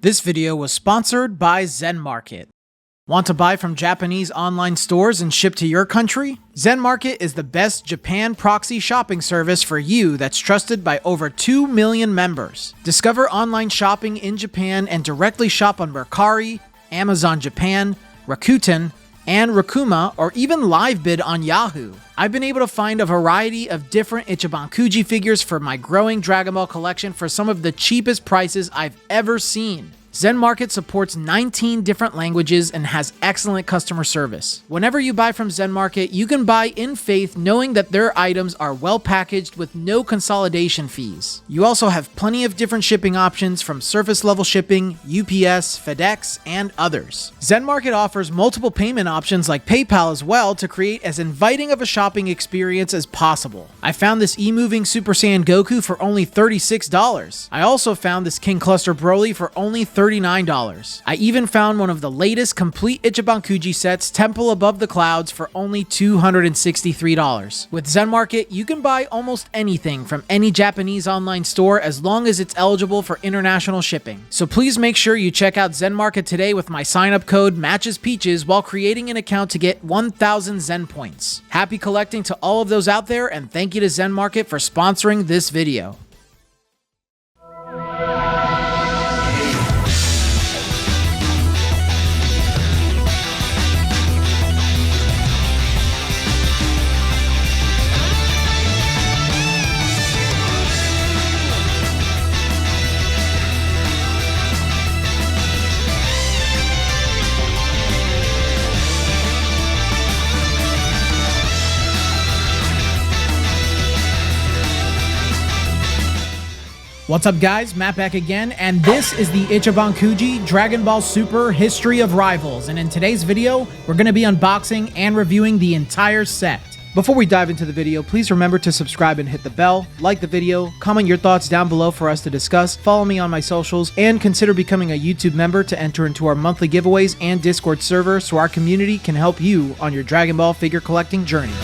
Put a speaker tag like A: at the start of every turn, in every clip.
A: This video was sponsored by ZenMarket. Want to buy from Japanese online stores and ship to your country? ZenMarket is the best Japan proxy shopping service for you that's trusted by over 2 million members. Discover online shopping in Japan and directly shop on Mercari, Amazon Japan, Rakuten, and Rakuma, or even live bid on Yahoo. I've been able to find a variety of different Ichiban Kuji figures for my growing Dragon Ball collection for some of the cheapest prices I've ever seen. ZenMarket supports 19 different languages and has excellent customer service. Whenever you buy from ZenMarket, you can buy in faith knowing that their items are well packaged with no consolidation fees. You also have plenty of different shipping options from surface level shipping, UPS, FedEx, and others. ZenMarket offers multiple payment options like PayPal as well to create as inviting of a shopping experience as possible. I found this E-Moving Super Saiyan Goku for only $36. I also found this King Cluster Broly for only $39. I even found one of the latest complete Ichiban Kuji sets, Temple Above the Clouds, for only $263. With ZenMarket, you can buy almost anything from any Japanese online store as long as it's eligible for international shipping. So please make sure you check out ZenMarket today with my sign-up code MatchesPeaches while creating an account to get 1,000 Zen points. Happy collecting to all of those out there, and thank you to ZenMarket for sponsoring this video. What's up guys, Matt back again, and this is the Ichiban Kuji Dragon Ball Super History of Rivals, and in today's video, we're going to be unboxing and reviewing the entire set. Before we dive into the video, please remember to subscribe and hit the bell, like the video, comment your thoughts down below for us to discuss, follow me on my socials, and consider becoming a YouTube member to enter into our monthly giveaways and Discord server so our community can help you on your Dragon Ball figure collecting journey.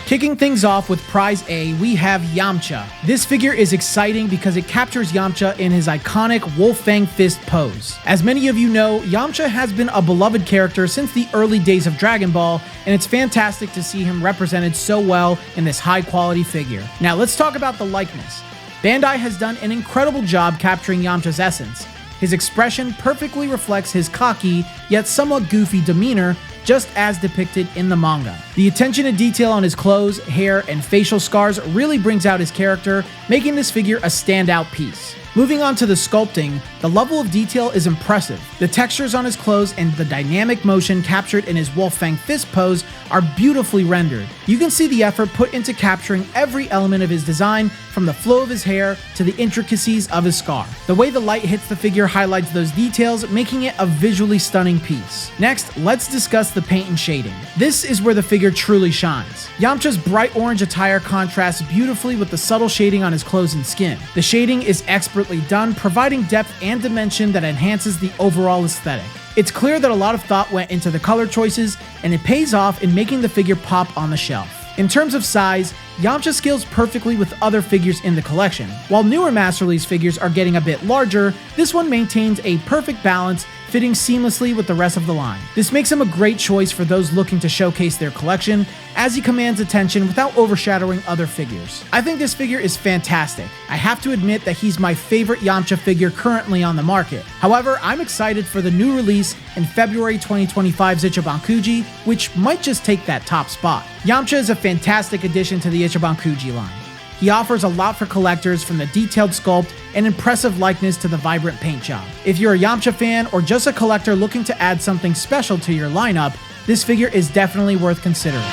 A: Kicking things off with Prize A, we have Yamcha. This figure is exciting because it captures Yamcha in his iconic Wolf Fang Fist pose. As many of you know, Yamcha has been a beloved character since the early days of Dragon Ball, and it's fantastic to see him represented so well in this high-quality figure. Now let's talk about the likeness. Bandai has done an incredible job capturing Yamcha's essence. His expression perfectly reflects his cocky, yet somewhat goofy demeanor, just as depicted in the manga. The attention to detail on his clothes, hair, and facial scars really brings out his character, making this figure a standout piece. Moving on to the sculpting, the level of detail is impressive. The textures on his clothes and the dynamic motion captured in his Wolfang fist pose are beautifully rendered. You can see the effort put into capturing every element of his design, from the flow of his hair to the intricacies of his scar. The way the light hits the figure highlights those details, making it a visually stunning piece. Next, let's discuss the paint and shading. This is where the figure truly shines. Yamcha's bright orange attire contrasts beautifully with the subtle shading on his clothes and skin. The shading is expertly done, providing depth and dimension that enhances the overall aesthetic. It's clear that a lot of thought went into the color choices, and it pays off in making the figure pop on the shelf. In terms of size, Yamcha scales perfectly with other figures in the collection. While newer Master Release figures are getting a bit larger, this one maintains a perfect balance, fitting seamlessly with the rest of the line. This makes him a great choice for those looking to showcase their collection, as he commands attention without overshadowing other figures. I think this figure is fantastic. I have to admit that he's my favorite Yamcha figure currently on the market. However, I'm excited for the new release in February 2025's Ichiban Kuji, which might just take that top spot. Yamcha is a fantastic addition to the Ichiban Kuji line. He offers a lot for collectors, from the detailed sculpt and impressive likeness to the vibrant paint job. If you're a Yamcha fan or just a collector looking to add something special to your lineup, this figure is definitely worth considering.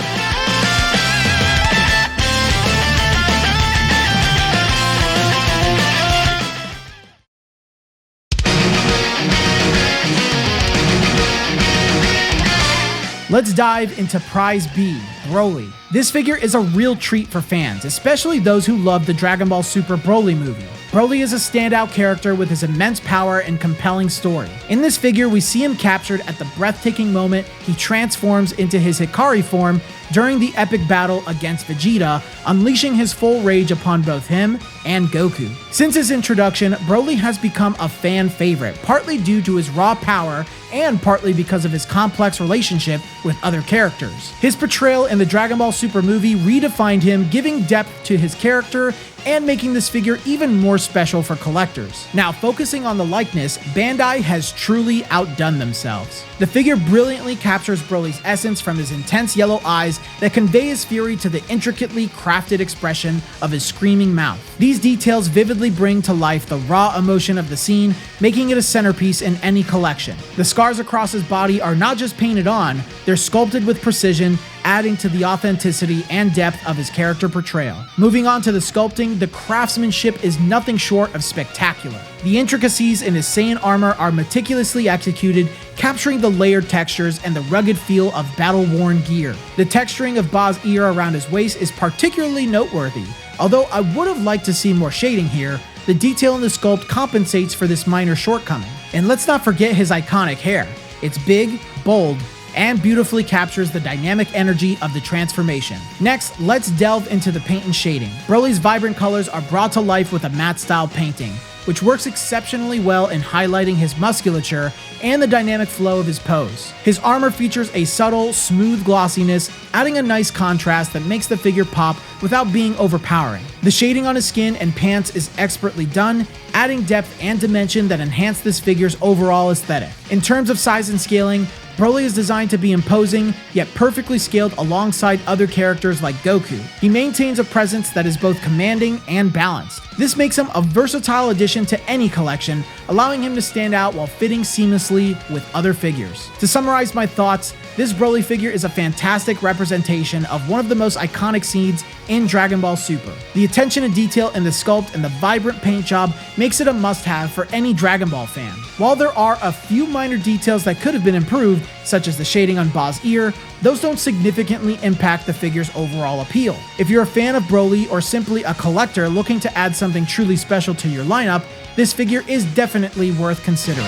A: Let's dive into Prize B, Broly. This figure is a real treat for fans, especially those who love the Dragon Ball Super Broly movie. Broly is a standout character with his immense power and compelling story. In this figure, we see him captured at the breathtaking moment he transforms into his Hikari form during the epic battle against Vegeta, unleashing his full rage upon both him and Goku. Since his introduction, Broly has become a fan favorite, partly due to his raw power and partly because of his complex relationship with other characters. His portrayal in the Dragon Ball Super movie redefined him, giving depth to his character and making this figure even more special for collectors. Now, focusing on the likeness, Bandai has truly outdone themselves. The figure brilliantly captures Broly's essence, from his intense yellow eyes that convey his fury to the intricately crafted expression of his screaming mouth. These details vividly bring to life the raw emotion of the scene, making it a centerpiece in any collection. The scars across his body are not just painted on, they're sculpted with precision, adding to the authenticity and depth of his character portrayal. Moving on to the sculpting, the craftsmanship is nothing short of spectacular. The intricacies in his Saiyan armor are meticulously executed, capturing the layered textures and the rugged feel of battle-worn gear. The texturing of Ba's ear around his waist is particularly noteworthy. Although I would have liked to see more shading here, the detail in the sculpt compensates for this minor shortcoming. And let's not forget his iconic hair. It's big, bold, and beautifully captures the dynamic energy of the transformation. Next, let's delve into the paint and shading. Broly's vibrant colors are brought to life with a matte style painting, which works exceptionally well in highlighting his musculature and the dynamic flow of his pose. His armor features a subtle, smooth glossiness, adding a nice contrast that makes the figure pop without being overpowering. The shading on his skin and pants is expertly done, adding depth and dimension that enhance this figure's overall aesthetic. In terms of size and scaling, Broly is designed to be imposing, yet perfectly scaled alongside other characters like Goku. He maintains a presence that is both commanding and balanced. This makes him a versatile addition to any collection, allowing him to stand out while fitting seamlessly with other figures. To summarize my thoughts, this Broly figure is a fantastic representation of one of the most iconic scenes in Dragon Ball Super. The attention to detail in the sculpt and the vibrant paint job makes it a must-have for any Dragon Ball fan. While there are a few minor details that could have been improved, such as the shading on Ba's ear, those don't significantly impact the figure's overall appeal. If you're a fan of Broly or simply a collector looking to add something truly special to your lineup, this figure is definitely worth considering.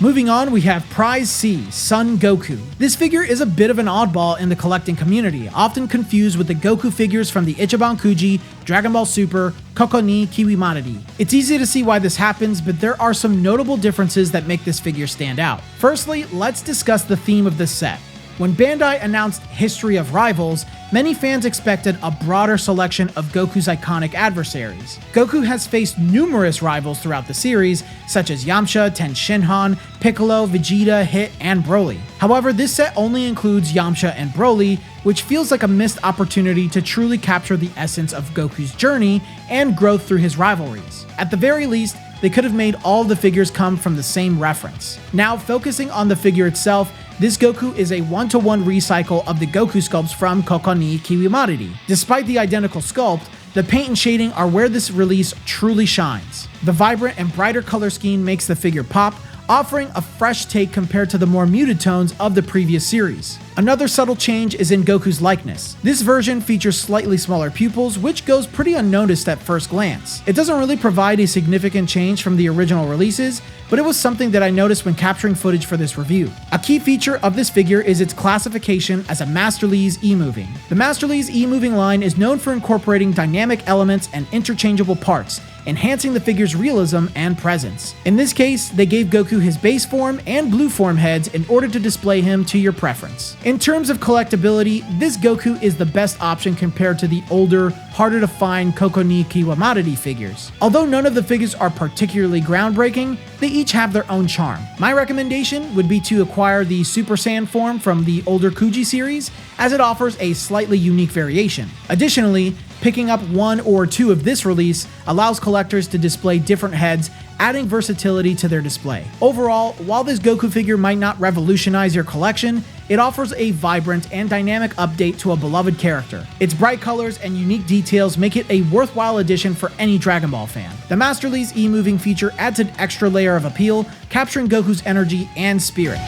A: Moving on, we have Prize C, Son Goku. This figure is a bit of an oddball in the collecting community, often confused with the Goku figures from the Ichiban Kuji, Dragon Ball Super, Koko ni Kiwimanari. It's easy to see why this happens, but there are some notable differences that make this figure stand out. Firstly, let's discuss the theme of this set. When Bandai announced History of Rivals, many fans expected a broader selection of Goku's iconic adversaries. Goku has faced numerous rivals throughout the series, such as Yamcha, Ten Shinhan, Piccolo, Vegeta, Hit, and Broly. However, this set only includes Yamcha and Broly, which feels like a missed opportunity to truly capture the essence of Goku's journey and growth through his rivalries. At the very least, they could have made all of the figures come from the same reference. Now, focusing on the figure itself, this Goku is a one-to-one recycle of the Goku sculpts from Koko ni Kiwimanari. Despite the identical sculpt, the paint and shading are where this release truly shines. The vibrant and brighter color scheme makes the figure pop, offering a fresh take compared to the more muted tones of the previous series. Another subtle change is in Goku's likeness. This version features slightly smaller pupils, which goes pretty unnoticed at first glance. It doesn't really provide a significant change from the original releases, but it was something that I noticed when capturing footage for this review. A key feature of this figure is its classification as a Masterlies E-Moving. The Masterlies E-Moving line is known for incorporating dynamic elements and interchangeable parts, enhancing the figure's realism and presence. In this case, they gave Goku his base form and blue form heads in order to display him to your preference. In terms of collectability, this Goku is the best option compared to the older, harder to find Koko ni Kiwimanari figures. Although none of the figures are particularly groundbreaking, they each have their own charm. My recommendation would be to acquire the Super Saiyan form from the older Kuji series, as it offers a slightly unique variation. Additionally, picking up one or two of this release allows collectors to display different heads, adding versatility to their display. Overall, while this Goku figure might not revolutionize your collection, it offers a vibrant and dynamic update to a beloved character. Its bright colors and unique details make it a worthwhile addition for any Dragon Ball fan. The Masterlies E-Moving feature adds an extra layer of appeal, capturing Goku's energy and spirit.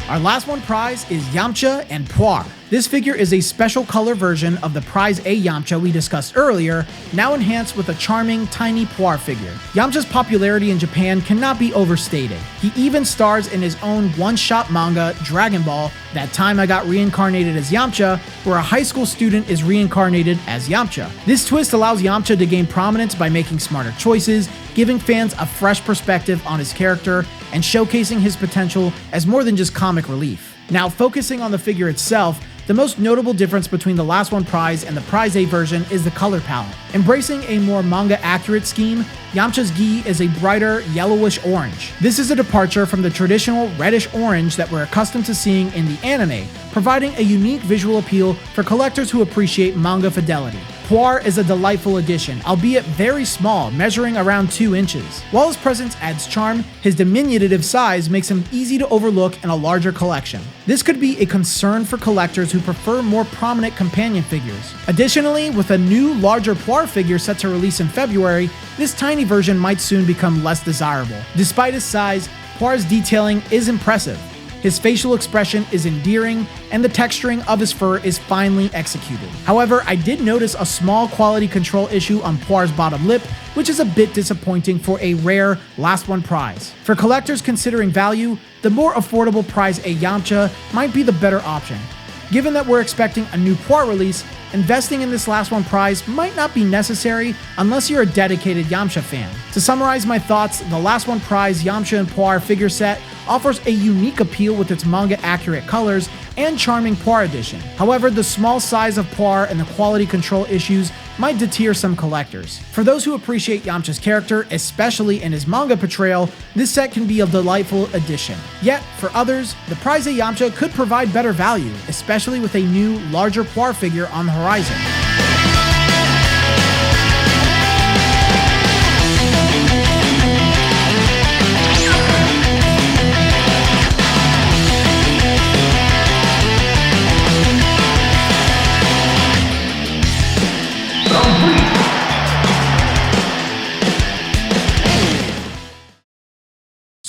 A: Our last one prize is Yamcha and Puar. This figure is a special color version of the Prize A Yamcha we discussed earlier, now enhanced with a charming, tiny Puar figure. Yamcha's popularity in Japan cannot be overstated. He even stars in his own one-shot manga, Dragon Ball, That Time I Got Reincarnated as Yamcha, where a high school student is reincarnated as Yamcha. This twist allows Yamcha to gain prominence by making smarter choices, giving fans a fresh perspective on his character, and showcasing his potential as more than just comic relief. Now, focusing on the figure itself, the most notable difference between the last one prize and the Prize A version is the color palette. Embracing a more manga-accurate scheme, Yamcha's gi is a brighter yellowish orange. This is a departure from the traditional reddish-orange that we're accustomed to seeing in the anime, providing a unique visual appeal for collectors who appreciate manga fidelity. Puar is a delightful addition, albeit very small, measuring around 2 inches. While his presence adds charm, his diminutive size makes him easy to overlook in a larger collection. This could be a concern for collectors who prefer more prominent companion figures. Additionally, with a new, larger Puar figure set to release in February, this tiny version might soon become less desirable. Despite his size, Puar's detailing is impressive. His facial expression is endearing, and the texturing of his fur is finely executed. However, I did notice a small quality control issue on Puar's bottom lip, which is a bit disappointing for a rare last one prize. For collectors considering value, the more affordable Prize A Yamcha might be the better option. Given that we're expecting a new Puar release, investing in this last one prize might not be necessary unless you're a dedicated Yamcha fan. To summarize my thoughts, the last one prize Yamcha and Puar figure set offers a unique appeal with its manga-accurate colors and charming Puar edition. However, the small size of Puar and the quality control issues might deter some collectors. For those who appreciate Yamcha's character, especially in his manga portrayal, this set can be a delightful addition. Yet, for others, the prize of Yamcha could provide better value, especially with a new, larger Puar figure on the horizon.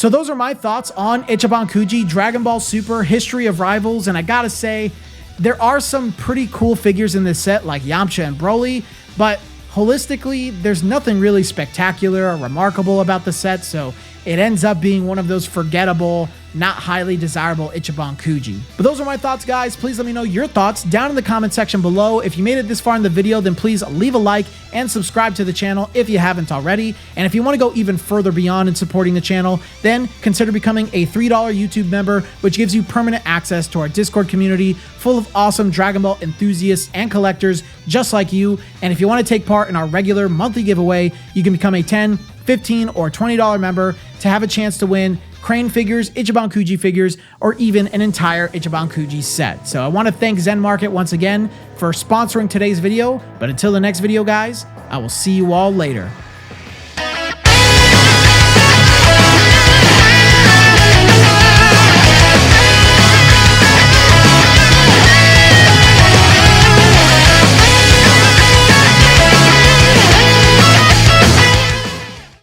A: So those are my thoughts on Ichiban Kuji, Dragon Ball Super, History of Rivals, and I gotta say, there are some pretty cool figures in this set like Yamcha and Broly, but holistically, there's nothing really spectacular or remarkable about the set, so it ends up being one of those forgettable, not highly desirable Ichiban Kuji. But those are my thoughts, guys. Please let me know your thoughts down in the comment section below. If you made it this far in the video, then please leave a like and subscribe to the channel if you haven't already. And if you want to go even further beyond in supporting the channel, then consider becoming a $3 YouTube member, which gives you permanent access to our Discord community full of awesome Dragon Ball enthusiasts and collectors just like you. And if you want to take part in our regular monthly giveaway, you can become a $10, $15, or $20 member to have a chance to win Crane figures, Ichiban Kuji figures, or even an entire Ichiban Kuji set. So I want to thank ZenMarket once again for sponsoring today's video, but until the next video, guys, I will see you all later.